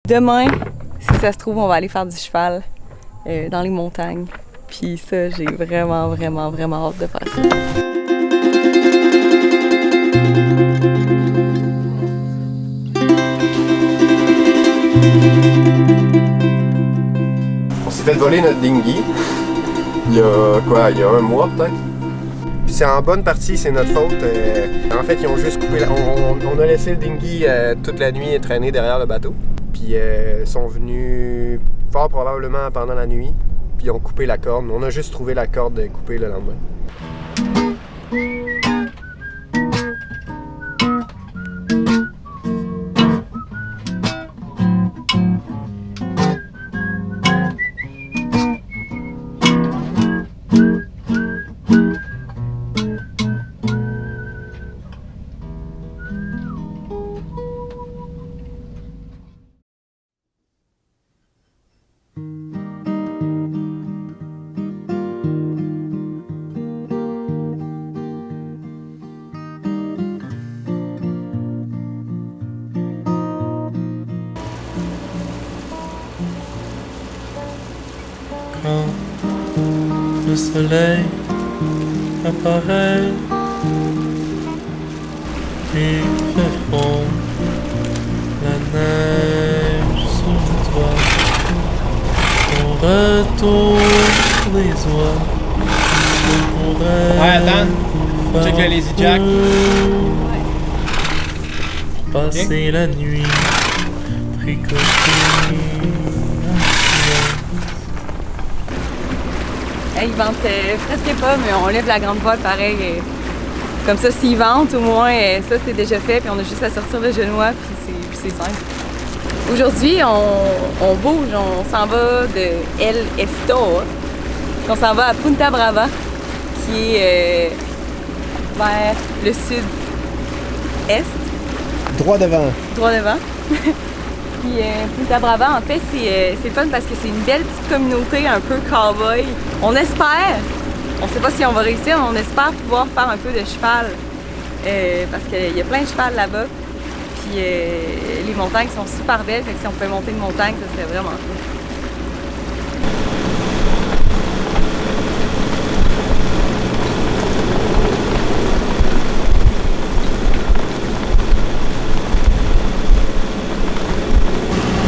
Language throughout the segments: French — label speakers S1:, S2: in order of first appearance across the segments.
S1: Demain, si ça se trouve, on va aller faire du cheval dans les montagnes. Puis ça, j'ai vraiment hâte de faire ça.
S2: On s'est fait voler notre dinghy il y a un mois peut-être. C'est en bonne partie, c'est notre faute. En fait, ils ont juste coupé on a laissé le dinghy toute la nuit traîner derrière le bateau. Puis ils sont venus fort probablement pendant la nuit. Puis ils ont coupé la corde. On a juste trouvé la corde coupée le lendemain.
S3: Quand le soleil apparaît et fait fondre la neige sur le toit, on retourne les oies.
S4: Ouais, attends, check le Lazy Jack.
S3: Passer la nuit, tricoter.
S1: Il vente presque pas, mais on lève la grande voile pareil. Comme ça, s'il vente, au moins, ça c'est déjà fait, puis on a juste à sortir le genois, puis c'est simple. Aujourd'hui, on bouge, on s'en va de El Esto, on s'en va à Punta Brava, qui est vers le sud-est.
S2: Droit devant.
S1: Droit devant. Puis Punta Brava, en fait, c'est fun parce que c'est une belle petite communauté un peu cow-boy. On espère, on sait pas si on va réussir, mais on espère pouvoir faire un peu de cheval. Parce qu'il y a plein de cheval là-bas. Puis les montagnes sont super belles, fait que si on pouvait monter une montagne, ça serait vraiment cool.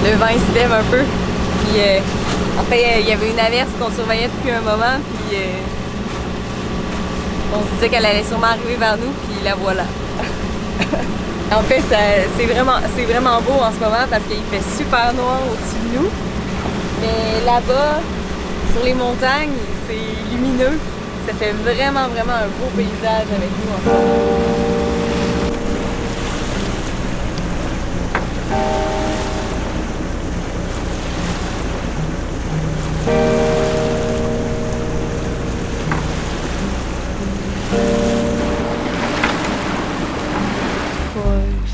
S1: Le vent il se lève un peu. Puis en fait, il y avait une averse qu'on surveillait depuis un moment. Puis on se disait qu'elle allait sûrement arriver vers nous. Puis la voilà. En fait, c'est vraiment beau en ce moment parce qu'il fait super noir au-dessus de nous. Mais là-bas, sur les montagnes, c'est lumineux. Ça fait vraiment un beau paysage avec nous en ce moment.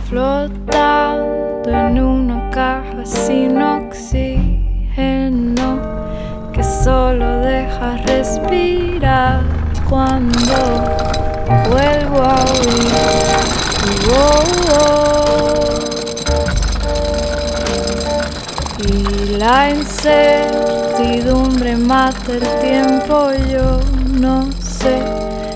S5: Flotando en una caja sin oxígeno que solo deja respirar cuando vuelvo a oír. Y la incertidumbre mata el tiempo. Yo no sé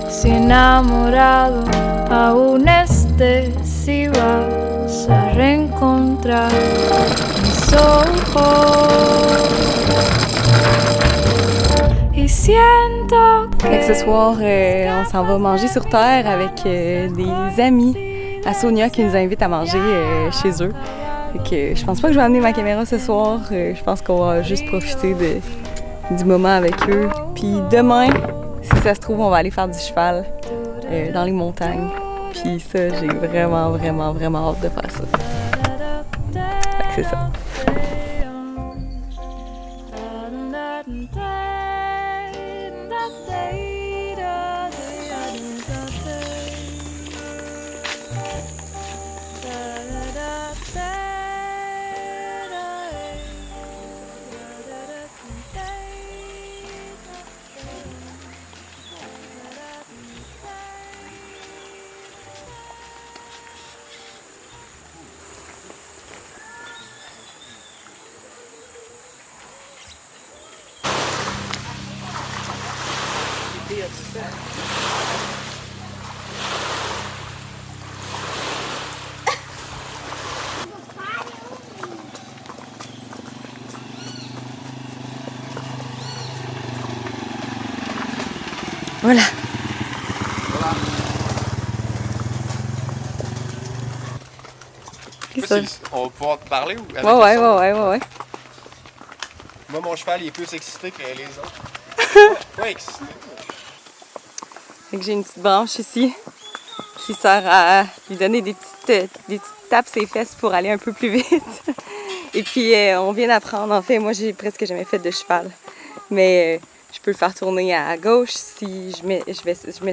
S5: si enamorado aún estés, si vas a reencontrar mis ojos. Y siento que
S1: ce soir, on s'en va manger sur terre avec des amis à Sonia qui nous invitent à manger chez eux. Fait que je pense pas que je vais amener ma caméra ce soir. Je pense qu'on va juste profiter du moment avec eux. Puis demain, si ça se trouve, on va aller faire du cheval dans les montagnes. Puis ça, j'ai vraiment hâte de faire ça. Fait que c'est ça. Voilà.
S2: Je sais pas si on va pouvoir te parler ou avec
S1: Ouais.
S2: Moi, mon cheval, il est plus excité que les autres. Pas excité.
S1: Fait que j'ai une petite branche ici qui sert à lui donner des petites tapes ses fesses pour aller un peu plus vite. Et puis, on vient d'apprendre. En fait, moi, j'ai presque jamais fait de cheval. Mais je peux le faire tourner à gauche si je mets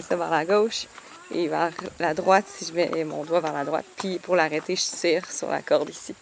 S1: ça vers la gauche. Et vers la droite si je mets mon doigt vers la droite. Puis, pour l'arrêter, je tire sur la corde ici.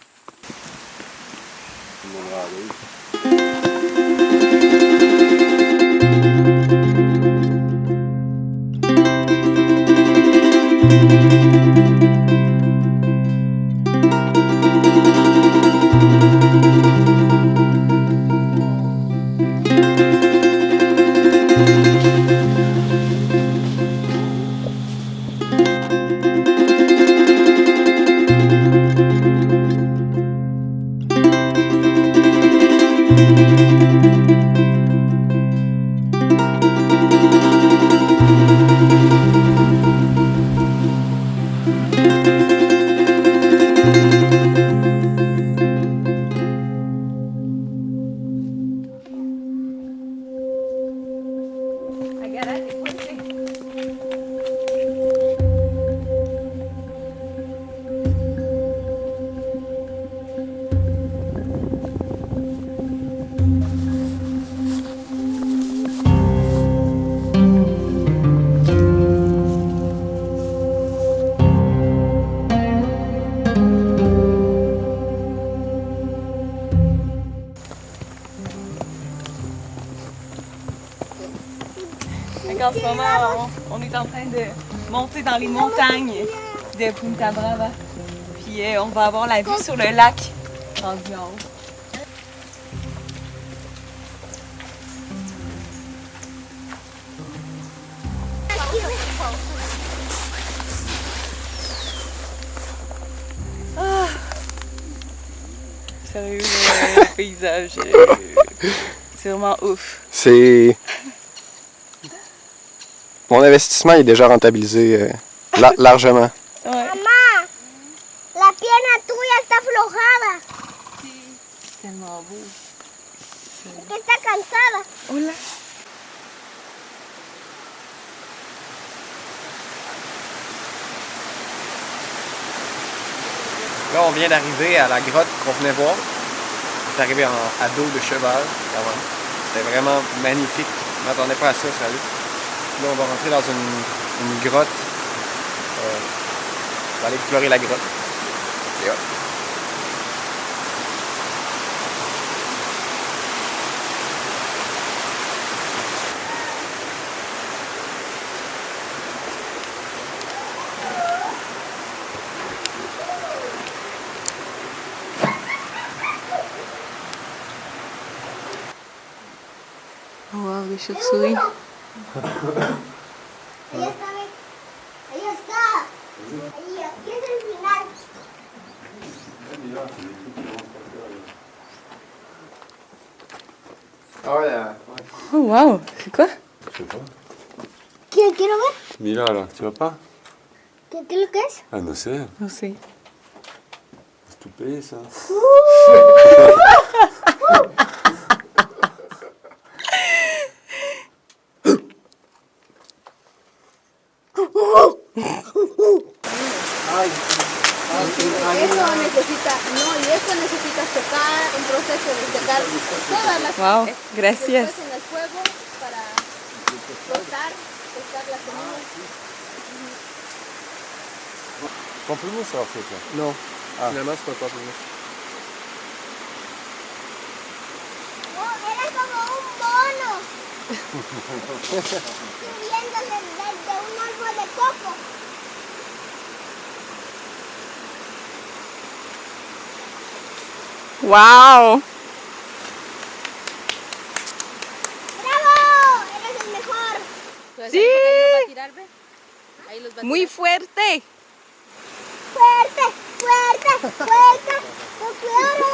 S1: En ce moment, on est en train de monter dans les montagnes de Punta Brava. Puis on va avoir la vue sur le lac rendu en haut. Ah. Sérieux, le paysage, c'est vraiment ouf.
S2: C'est... Mon investissement est déjà rentabilisé largement.
S1: Ouais.
S6: Mamá, la pierna tuya está aflojada.
S1: C'est tellement beau.
S6: Es que está cansada.
S1: Oh là.
S2: Là, on vient d'arriver à la grotte qu'on venait voir. On est arrivé à dos de cheval, quand même. C'était vraiment magnifique. Je ne m'attendais pas à ça, sérieux. Là, on va rentrer dans une grotte. On va aller explorer la grotte. C'est hot.
S1: Wow, des chauves-souris.
S6: Ahí está, ve. Ahí está. Ahí, aquí es el final.
S2: Hola.
S1: Oh wow, c'est quoi?
S3: Je sais pas.
S6: Quiero ver.
S3: Mira là, tu vas pas?
S6: ¿Qué es lo que es?
S3: Ah, no sé.
S1: Je sais.
S3: C'est tout payé ça.
S6: Eso necesita, no, y esto necesita secar, un proceso de secar todas las
S1: Wow, gracias.
S6: después en el fuego para tostar la semilla.
S3: Pamplemousse alors c'est quoi?
S2: Non.
S3: Ah.
S2: Finalement, c'est pas pour nous.
S6: Oh, era como un mono subiendo desde un árbol de coco.
S1: Wow!
S6: ¡Bravo! ¡Eres el mejor!
S1: Sí! Muy fuerte!
S6: ¡Fuerte! ¡Fuerte! ¡Fuerte! ¡Con cuidado!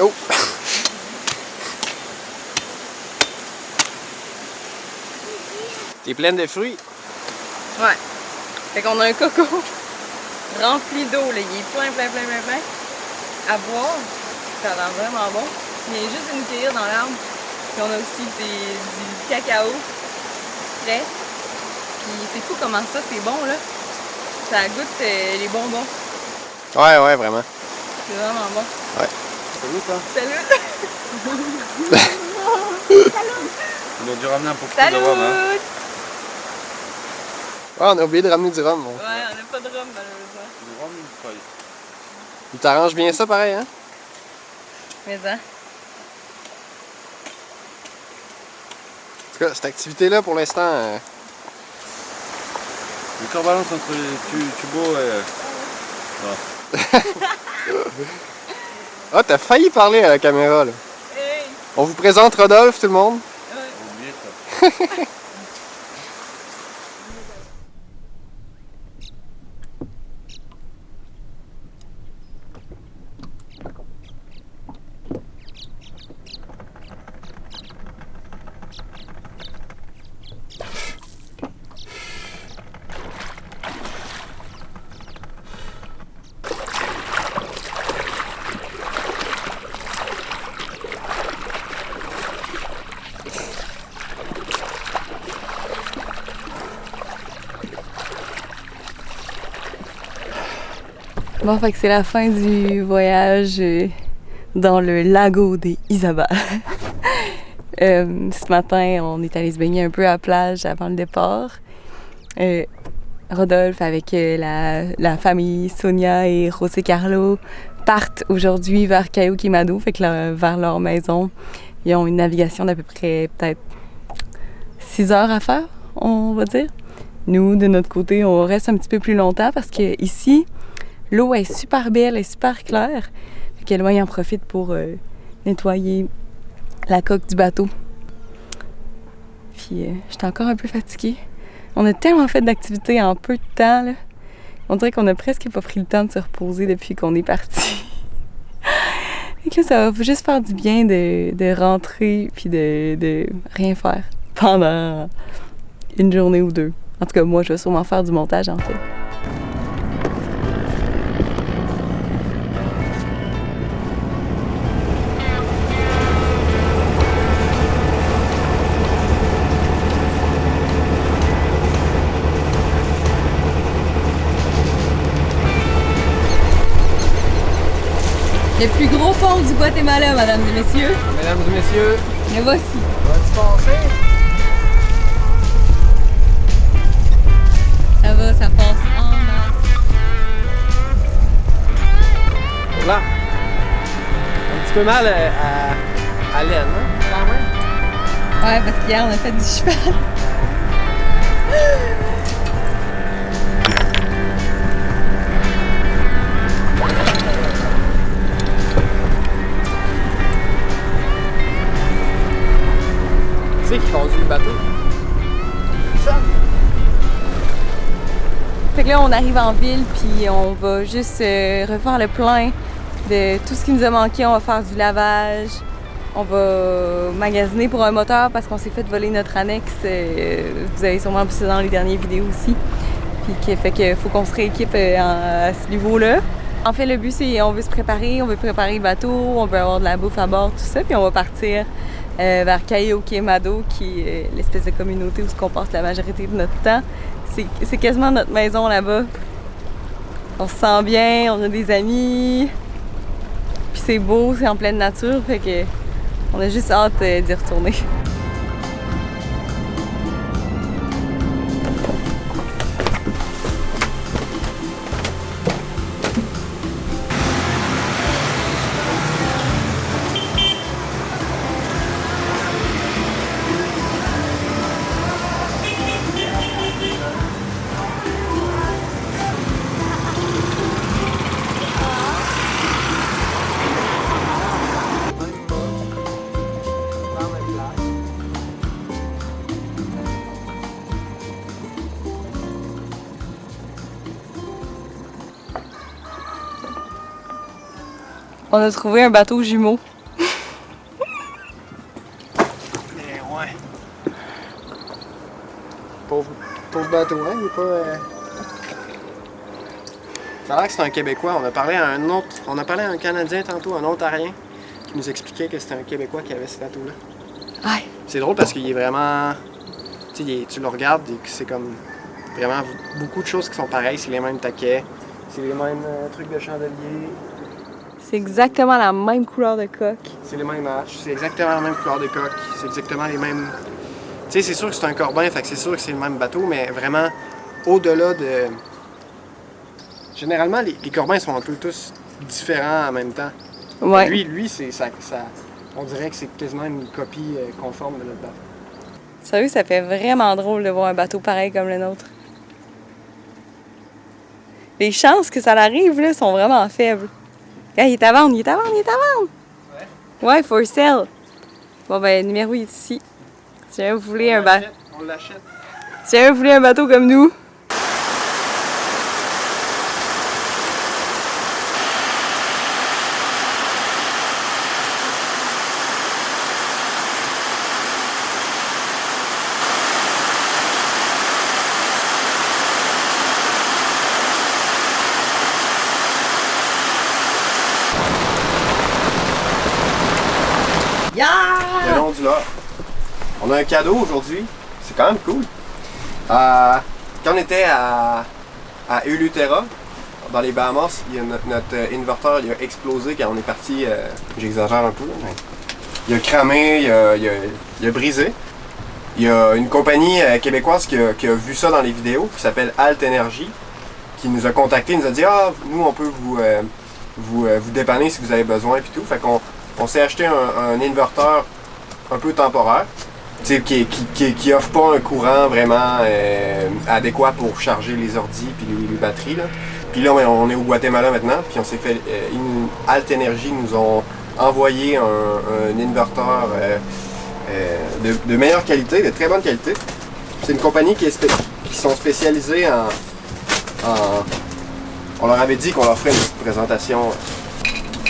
S2: Oh! T'es pleine de fruits?
S1: Ouais. Fait qu'on a un coco rempli d'eau, là. Il est plein à boire. Ça a l'air vraiment bon. Il y a juste une cueillir dans l'arbre. Puis on a aussi du cacao frais. Puis c'est fou comment ça, c'est bon, là. Ça goûte les bonbons.
S2: Ouais, vraiment.
S1: C'est vraiment bon.
S2: Ouais.
S3: Salut, toi.
S1: Salut!
S3: On a dû ramener un peu
S1: Salut!
S3: de rhum, hein.
S2: Ah, on a oublié de ramener du rhum. Bon.
S1: Ouais, on n'a pas de rhum, malheureusement.
S3: Du rhum, une feuille.
S2: Il t'arrange bien ça, pareil, hein?
S1: Mais ça.
S2: En tout cas, cette activité-là, pour l'instant...
S3: Le corps balance entre les tubos et...
S2: Ah, t'as failli parler à la caméra, là.
S1: Hey!
S2: On vous présente Rodolphe, tout le monde.
S3: On a oublié ça.
S1: Bon, fait que c'est la fin du voyage dans le lago des Isabelles. Ce matin, on est allé se baigner un peu à la plage avant le départ. Rodolphe avec la famille Sonia et José Carlo partent aujourd'hui vers Cayo Quemado, fait que vers leur maison. Ils ont une navigation d'à peu près peut-être 6 heures à faire, on va dire. Nous, de notre côté, on reste un petit peu plus longtemps parce que ici, l'eau est super belle, elle est super claire. Fait que Eloy en profite pour nettoyer la coque du bateau. Puis j'étais encore un peu fatiguée. On a tellement fait d'activités en peu de temps, là. On dirait qu'on a presque pas pris le temps de se reposer depuis qu'on est parti. Fait que là, ça va juste faire du bien de rentrer puis de rien faire pendant une journée ou deux. En tout cas, moi, je vais sûrement faire du montage, en fait. Le plus gros pont du Guatemala, mesdames et messieurs.
S2: Mesdames et messieurs,
S1: Le voici.
S2: va-tu passer?
S1: Ça va, ça passe en masse.
S2: Là. Un petit peu mal à l'aine, hein, quand même.
S1: Ouais, parce qu'hier, on a fait du cheval.
S2: Qui conduit le bateau? Ça!
S1: Fait que là, on arrive en ville, puis on va juste refaire le plein de tout ce qui nous a manqué. On va faire du lavage, on va magasiner pour un moteur parce qu'on s'est fait voler notre annexe. Vous avez sûrement vu ça dans les dernières vidéos aussi. Puis que fait qu'il faut qu'on se rééquipe à ce niveau-là. En fait, le but, c'est on veut se préparer, on veut préparer le bateau, on veut avoir de la bouffe à bord, tout ça, puis on va partir vers Cayo Quemado, qui est l'espèce de communauté où on passe la majorité de notre temps. C'est quasiment notre maison là-bas. On se sent bien, on a des amis, puis c'est beau, c'est en pleine nature, fait que on a juste hâte d'y retourner. On a trouvé un bateau jumeau.
S2: Mais ouais. Pauvre bateau, hein? Il est pas. Ça a l'air que c'est un Québécois. On a parlé à un Canadien tantôt, un Ontarien, qui nous expliquait que c'était un Québécois qui avait ce bateau-là.
S1: Ouais.
S2: C'est drôle parce qu'il est vraiment. Tu sais, tu le regardes et que c'est comme vraiment beaucoup de choses qui sont pareilles. C'est les mêmes taquets, c'est les mêmes trucs de chandelier,
S1: C'est exactement la même couleur de coque.
S2: c'est les mêmes matchs, c'est exactement la même couleur de coque, c'est exactement les mêmes. Tu sais, c'est sûr que c'est un Corbin, fait que c'est sûr que c'est le même bateau, mais vraiment au-delà de. Généralement, les Corbins sont un peu tous différents en même temps.
S1: Ouais.
S2: Lui c'est ça. On dirait que c'est quasiment une copie conforme de notre bateau.
S1: Sérieux, ça fait vraiment drôle de voir un bateau pareil comme le nôtre. Les chances que ça arrive là, sont vraiment faibles. Ah, il est à vendre, il est à vendre, il est à vendre! Ouais, for sale. Bon, ben, le numéro est ici. Si jamais vous voulez un bateau.
S2: On l'achète.
S1: Si jamais vous voulez un bateau comme nous.
S2: Le long du Nord. On a un cadeau aujourd'hui. C'est quand même cool. Quand on était à Ulutera, dans les Bahamas, notre inverteur il a explosé quand on est parti. J'exagère un peu, mais il a cramé, il a brisé. Il y a une compagnie québécoise qui a vu ça dans les vidéos, qui s'appelle Alt Energy, qui nous a contactés, nous a dit « Ah, nous on peut vous dépanner si vous avez besoin » et tout. Fait qu'on s'est acheté un inverteur un peu temporaire, qui offre pas un courant vraiment adéquat pour charger les ordis puis les batteries. Là. Puis là, on est au Guatemala maintenant, puis on s'est fait... Alt Energy nous ont envoyé un inverteur de meilleure qualité, de très bonne qualité. C'est une compagnie qui sont spécialisés on leur avait dit qu'on leur ferait une petite présentation.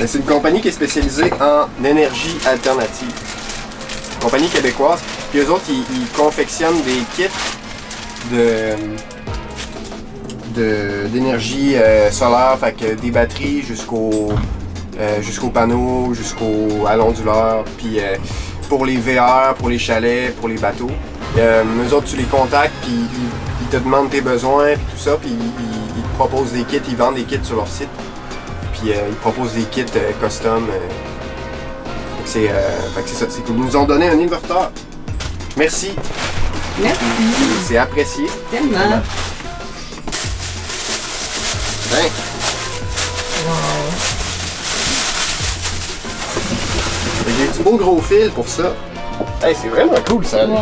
S2: Mais c'est une compagnie qui est spécialisée en énergie alternative. Une compagnie québécoise. Puis eux autres, ils confectionnent des kits d'énergie solaire, fait que des batteries jusqu'aux panneaux, à l'onduleur, puis pour les VR, pour les chalets, pour les bateaux. Eux autres, tu les contactes, puis ils te demandent tes besoins, puis tout ça, puis ils te proposent des kits, ils vendent des kits sur leur site. Puis ils proposent des kits custom. Fait que c'est ça, c'est cool. Ils nous ont donné un inverteur. Merci.
S7: Merci.
S2: C'est apprécié.
S7: Tellement.
S2: Ben. J'ai du beau gros fil pour ça. Hey, c'est vraiment cool ça.
S7: Wow.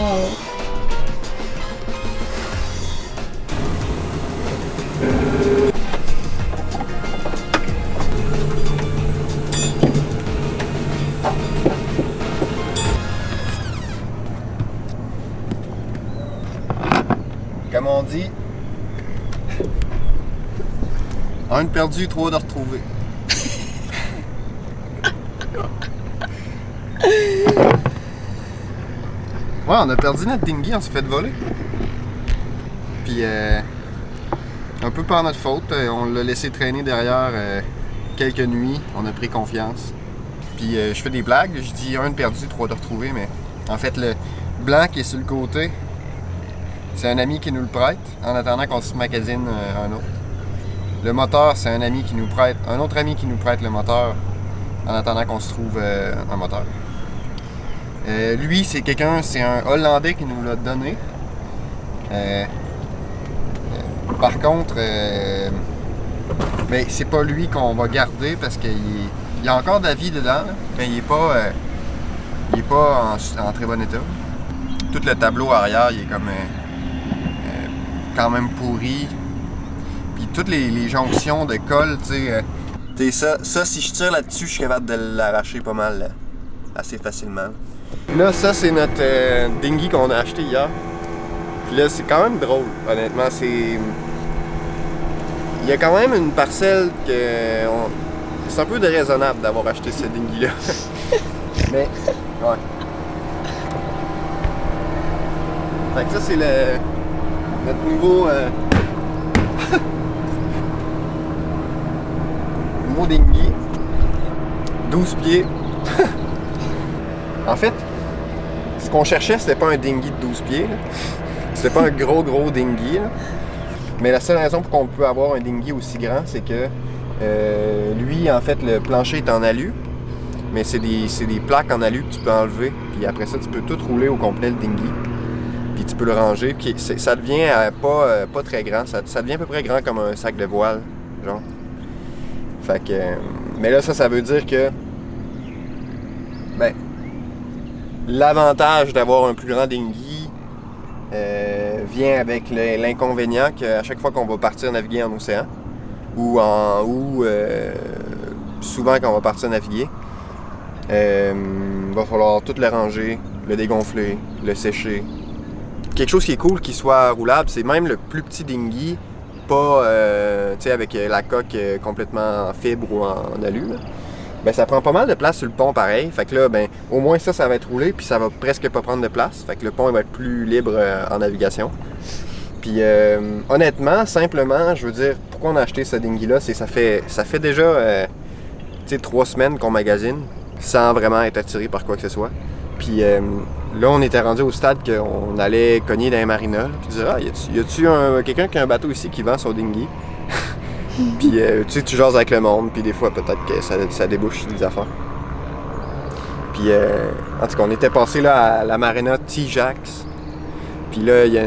S2: Comme on dit, un de perdu, trois de retrouvé. Ouais, on a perdu notre dinghy, on s'est fait voler. Puis, un peu par notre faute, on l'a laissé traîner derrière quelques nuits, on a pris confiance. Puis, je fais des blagues, je dis un de perdu, trois de retrouvé, mais en fait, le blanc qui est sur le côté, c'est un ami qui nous le prête, en attendant qu'on se magasine un autre. Le moteur, c'est un ami qui nous prête, un autre ami qui nous prête le moteur, en attendant qu'on se trouve un moteur. Lui, c'est un Hollandais qui nous l'a donné. Par contre, mais c'est pas lui qu'on va garder parce qu'il y a encore de la vie dedans, là, mais il est pas en très bon état. Tout le tableau arrière, il est comme quand même pourri. Puis toutes les jonctions de colle, tu sais, ça, si je tire là-dessus, je suis capable de l'arracher pas mal, là, assez facilement. Là, ça, c'est notre dinghy qu'on a acheté hier. Puis là, c'est quand même drôle, honnêtement. Il y a quand même une parcelle que... c'est un peu déraisonnable d'avoir acheté ce dinghy-là. Mais, ouais. Fait que ça, c'est notre nouveau... nouveau dinghy. 12 pieds. En fait, ce qu'on cherchait, c'était pas un dinghy de 12 pieds. Là. C'était pas un gros dinghy. Là. Mais la seule raison pour qu'on peut avoir un dinghy aussi grand, c'est que lui, en fait, le plancher est en alu. Mais c'est des plaques en alu que tu peux enlever. Puis après ça, tu peux tout rouler au complet le dinghy. Puis tu peux le ranger. Puis ça devient pas très grand. Ça devient à peu près grand comme un sac de voile. Genre. Fait que... mais là, ça veut dire que... ben... l'avantage d'avoir un plus grand dinghy vient avec l'inconvénient qu'à chaque fois qu'on va partir naviguer en océan, ou souvent quand on va partir naviguer, va falloir tout le ranger, le dégonfler, le sécher. Quelque chose qui est cool, qui soit roulable, c'est même le plus petit dinghy, pas tu sais, avec la coque complètement en fibre ou en alu, là. Ben, ça prend pas mal de place sur le pont pareil. Fait que là, ben, au moins ça va être roulé, puis ça va presque pas prendre de place. Fait que le pont il va être plus libre en navigation. Puis honnêtement, simplement, je veux dire, pourquoi on a acheté ce dinghy-là, c'est ça fait déjà 3 semaines qu'on magasine sans vraiment être attiré par quoi que ce soit. Puis là, on était rendu au stade qu'on allait cogner dans les marinas, puis dire, ah, y a-tu quelqu'un qui a un bateau ici qui vend son dinghy? Puis tu jases avec le monde, puis des fois peut-être que ça débouche des affaires. Puis en tout cas, on était passé là à la marina T-Jax. Puis là, il y a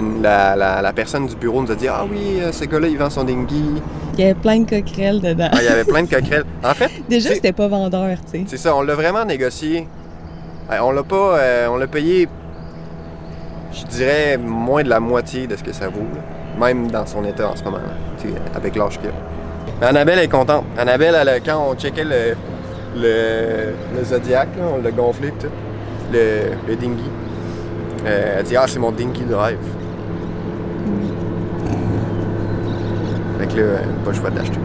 S2: la personne du bureau nous a dit, ah oui, ce gars-là, il vend son dinghy.
S1: Il y avait plein de coquerelles dedans.
S2: Ah, il y avait plein de coquerelles. En fait,
S1: déjà, c'était pas vendeur, tu sais.
S2: C'est ça, on l'a vraiment négocié. On l'a payé, je dirais, moins de la moitié de ce que ça vaut, là. Même dans son état en ce moment, là, avec l'âge qu'il a. Mais Annabelle est contente. Annabelle, quand on checkait le Zodiac, là, on l'a gonflé et tout, le dinghy. Elle dit, ah, c'est mon dinghy de rêve. Fait que là, pas le choix de l'acheter.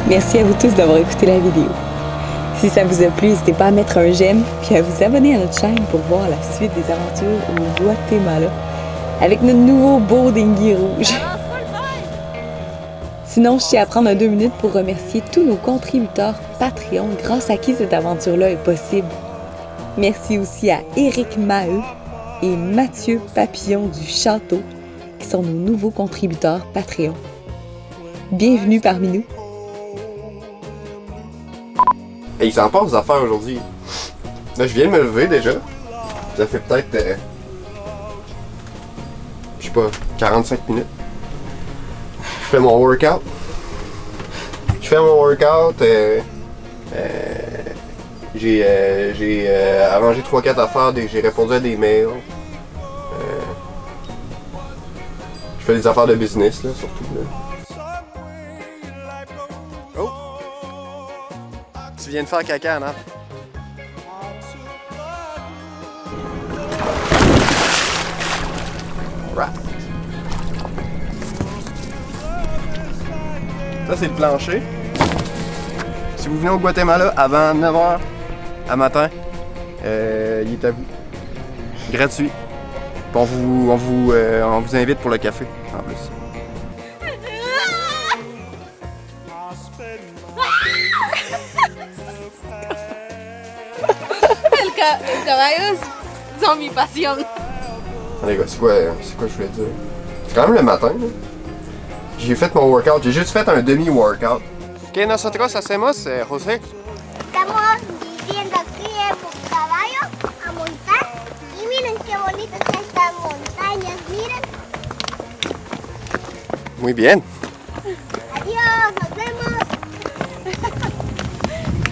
S1: Merci à vous tous d'avoir écouté la vidéo. Si ça vous a plu, n'hésitez pas à mettre un j'aime puis à vous abonner à notre chaîne pour voir la suite des aventures au Guatemala avec notre nouveau beau dinghy rouge. Sinon, je tiens à prendre 2 minutes pour remercier tous nos contributeurs Patreon grâce à qui cette aventure-là est possible. Merci aussi à Éric Maheu et Mathieu Papillon du Château qui sont nos nouveaux contributeurs Patreon. Bienvenue parmi nous.
S2: Et il s'en passe des affaires aujourd'hui. Là, je viens de me lever déjà. Ça fait peut-être, je sais pas, 45 minutes. Je fais mon workout. J'ai arrangé 3-4 affaires, j'ai répondu à des mails. Je fais des affaires de business, là, surtout. Là. Oh! Tu viens de faire caca, non? Right. Ça, c'est le plancher. Si vous venez au Guatemala avant 9h à matin, il est à vous. Gratuit. Puis on vous invite pour le café, en plus.
S6: El caballo son mi pasión.
S2: Les gars, c'est quoi je voulais dire? C'est quand même le matin, là. J'ai fait mon workout, j'ai juste fait un demi-workout. ¿Qué nosotros hacemos, José?
S7: Estamos viviendo aquí en un caballo a montar y miren qué bonitas son estas montañas, miren.
S2: Muy bien.
S7: Adiós, nos vemos.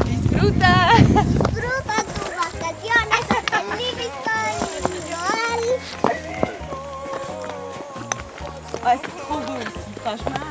S6: Disfruta.
S7: Disfruta tus vacaciones hasta el Livingston individual.
S1: Ouais, c'est trop beau ici, franchement.